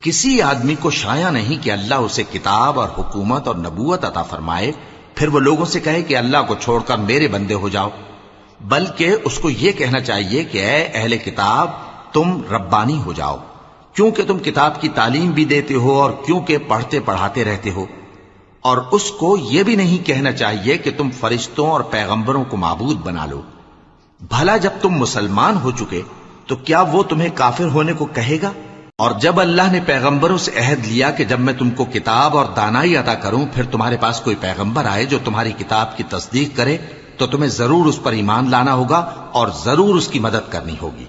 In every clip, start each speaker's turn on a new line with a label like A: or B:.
A: کسی آدمی کو شایع نہیں کہ اللہ اسے کتاب اور حکومت اور نبوت عطا فرمائے پھر وہ لوگوں سے کہے کہ اللہ کو چھوڑ کر میرے بندے ہو جاؤ، بلکہ اس کو یہ کہنا چاہیے کہ اے اہل کتاب تم ربانی ہو جاؤ، کیونکہ تم کتاب کی تعلیم بھی دیتے ہو اور کیونکہ پڑھتے پڑھاتے رہتے ہو۔ اور اس کو یہ بھی نہیں کہنا چاہیے کہ تم فرشتوں اور پیغمبروں کو معبود بنا لو۔ بھلا جب تم مسلمان ہو چکے تو کیا وہ تمہیں کافر ہونے کو کہے گا؟ اور جب اللہ نے پیغمبروں سے عہد لیا کہ جب میں تم کو کتاب اور دانائی عطا کروں پھر تمہارے پاس کوئی پیغمبر آئے جو تمہاری کتاب کی تصدیق کرے تو تمہیں ضرور اس پر ایمان لانا ہوگا اور ضرور اس کی مدد کرنی ہوگی۔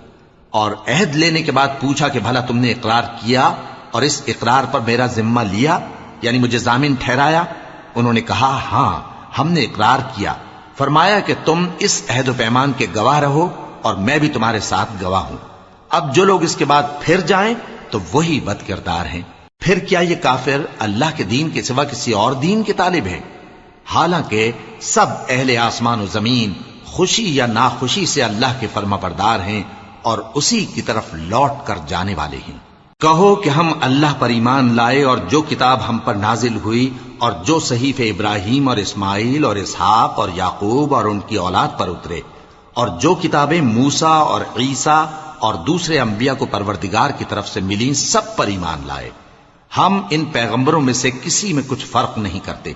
A: اور عہد لینے کے بعد پوچھا کہ بھلا تم نے اقرار کیا اور اس اقرار پر میرا ذمہ لیا، یعنی مجھے ضامن ٹھہرایا؟ انہوں نے کہا ہاں ہم نے اقرار کیا۔ فرمایا کہ تم اس عہد و پیمان کے گواہ رہو اور میں بھی تمہارے ساتھ گواہ ہوں۔ اب جو لوگ اس کے بعد پھر جائیں تو وہی بد کردار ہیں۔ پھر کیا یہ کافر اللہ کے دین کے سوا کسی اور دین کے طالب ہیں؟ حالانکہ سب اہل آسمان و زمین خوشی یا ناخوشی سے اللہ کے فرما بردار ہیں اور اسی کی طرف لوٹ کر جانے والے ہیں۔ کہو کہ ہم اللہ پر ایمان لائے اور جو کتاب ہم پر نازل ہوئی اور جو صحیفے ابراہیم اور اسماعیل اور اسحاق اور یعقوب اور ان کی اولاد پر اترے اور جو کتابیں موسیٰ اور عیسیٰ اور دوسرے انبیاء کو پروردگار کی طرف سے ملیں سب پر ایمان لائے۔ ہم ان پیغمبروں میں سے کسی میں کچھ فرق نہیں کرتے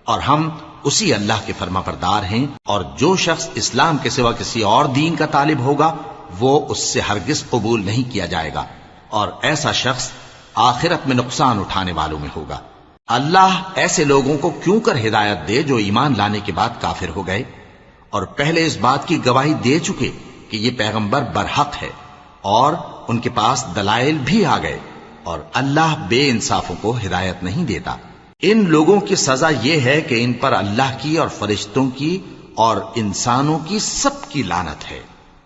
A: اور ہم اسی اللہ کے فرما بردار ہیں، اور جو شخص اسلام کے سوا کسی اور دین کا طالب ہوگا وہ اس سے ہرگز قبول نہیں کیا جائے گا، اور ایسا شخص آخرت میں نقصان اٹھانے والوں میں ہوگا۔ اللہ ایسے لوگوں کو کیوں کر ہدایت دے جو ایمان لانے کے بعد کافر ہو گئے اور پہلے اس بات کی گواہی دے چکے کہ یہ پیغمبر برحق ہے اور ان کے پاس دلائل بھی آ گئے، اور اللہ بے انصافوں کو ہدایت نہیں دیتا۔ ان لوگوں کی سزا یہ ہے کہ ان پر اللہ کی اور فرشتوں کی اور انسانوں کی سب کی لعنت ہے،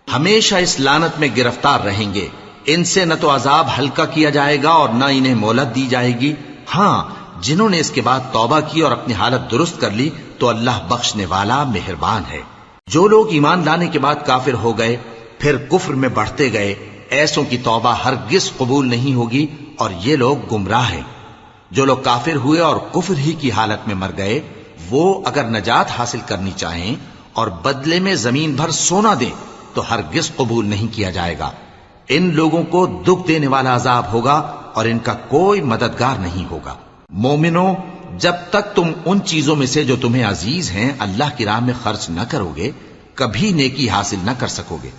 A: ہمیشہ اس لعنت میں گرفتار رہیں گے۔ ان سے نہ تو عذاب ہلکا کیا جائے گا اور نہ انہیں مہلت دی جائے گی۔ ہاں جنہوں نے اس کے بعد توبہ کی اور اپنی حالت درست کر لی تو اللہ بخشنے والا مہربان ہے۔ جو لوگ ایمان لانے کے بعد کافر ہو گئے پھر کفر میں بڑھتے گئے، ایسوں کی توبہ ہرگز قبول نہیں ہوگی اور یہ لوگ گمراہ ہیں۔ جو لوگ کافر ہوئے اور کفر ہی کی حالت میں مر گئے وہ اگر نجات حاصل کرنی چاہیں اور بدلے میں زمین بھر سونا دیں تو ہرگز قبول نہیں کیا جائے گا۔ ان لوگوں کو دکھ دینے والا عذاب ہوگا اور ان کا کوئی مددگار نہیں ہوگا۔ مومنوں، جب تک تم ان چیزوں میں سے جو تمہیں عزیز ہیں اللہ کی راہ میں خرچ نہ کرو گے کبھی نیکی حاصل نہ کر سکو گے،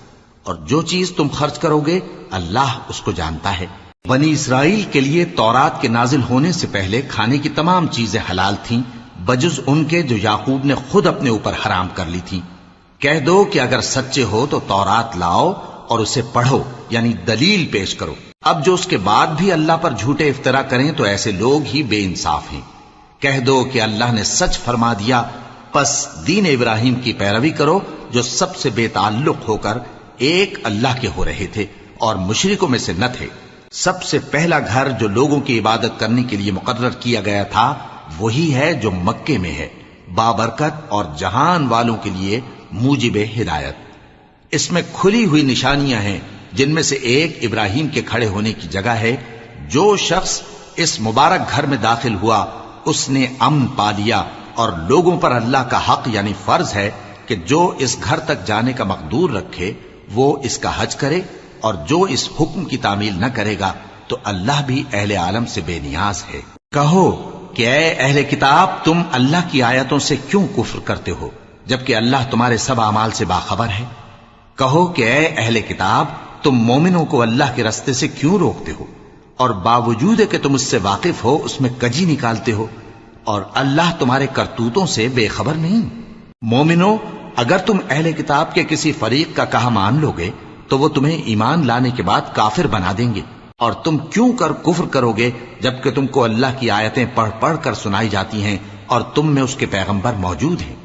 A: اور جو چیز تم خرچ کرو گے اللہ اس کو جانتا ہے۔ بنی اسرائیل کے لیے تورات کے نازل ہونے سے پہلے کھانے کی تمام چیزیں حلال تھیں بجز ان کے جو یعقوب نے خود اپنے اوپر حرام کر لی تھی۔ کہہ دو کہ اگر سچے ہو تو تورات لاؤ اور اسے پڑھو، یعنی دلیل پیش کرو۔ اب جو اس کے بعد بھی اللہ پر جھوٹے افطرا کریں تو ایسے لوگ ہی بے انصاف ہیں۔ کہہ دو کہ اللہ نے سچ فرما دیا، پس دین ابراہیم کی پیروی کرو جو سب سے بے تعلق ہو کر ایک اللہ کے ہو رہے تھے اور مشرکوں میں سے نہ تھے۔ سب سے پہلا گھر جو لوگوں کی عبادت کرنے کے لیے مقرر کیا گیا تھا وہی ہے جو مکے میں ہے، بابرکت اور جہان والوں کے لیے موجب ہدایت۔ اس میں کھلی ہوئی نشانیاں ہیں جن میں سے ایک ابراہیم کے کھڑے ہونے کی جگہ ہے۔ جو شخص اس مبارک گھر میں داخل ہوا اس نے امن پا لیا، اور لوگوں پر اللہ کا حق یعنی فرض ہے کہ جو اس گھر تک جانے کا مقدور رکھے وہ اس کا حج کرے، اور جو اس حکم کی تعمیل نہ کرے گا تو اللہ بھی اہل عالم سے بے نیاز ہے۔ کہو کہ اے اہل کتاب تم اللہ کی آیتوں سے کیوں کفر کرتے ہو جبکہ اللہ تمہارے سب اعمال سے باخبر ہے؟ کہو کہ اے اہل کتاب تم مومنوں کو اللہ کے رستے سے کیوں روکتے ہو اور باوجود کہ تم اس سے واقف ہو اس میں کجی نکالتے ہو، اور اللہ تمہارے کرتوتوں سے بے خبر نہیں؟ مومنوں، اگر تم اہل کتاب کے کسی فریق کا کہا مان لو گے تو وہ تمہیں ایمان لانے کے بعد کافر بنا دیں گے، اور تم کیوں کر کفر کرو گے جبکہ تم کو اللہ کی آیتیں پڑھ پڑھ کر سنائی جاتی ہیں اور تم میں اس کے پیغمبر موجود ہیں۔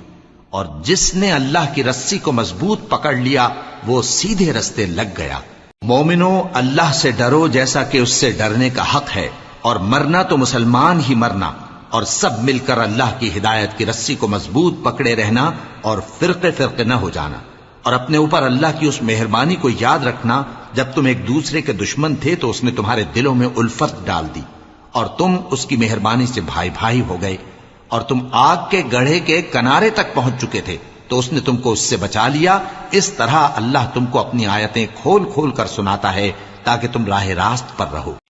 A: اور جس نے اللہ کی رسی کو مضبوط پکڑ لیا وہ سیدھے رستے لگ گیا۔ مومنوں، اللہ سے ڈرو جیسا کہ اس سے ڈرنے کا حق ہے، اور مرنا تو مسلمان ہی مرنا، اور سب مل کر اللہ کی ہدایت کی رسی کو مضبوط پکڑے رہنا اور فرقے فرقے نہ ہو جانا۔ اور اپنے اوپر اللہ کی اس مہربانی کو یاد رکھنا جب تم ایک دوسرے کے دشمن تھے تو اس نے تمہارے دلوں میں الفت ڈال دی اور تم اس کی مہربانی سے بھائی بھائی ہو گئے، اور تم آگ کے گڑھے کے کنارے تک پہنچ چکے تھے تو اس نے تم کو اس سے بچا لیا۔ اس طرح اللہ تم کو اپنی آیتیں کھول کھول کر سناتا ہے تاکہ تم راہ راست پر رہو۔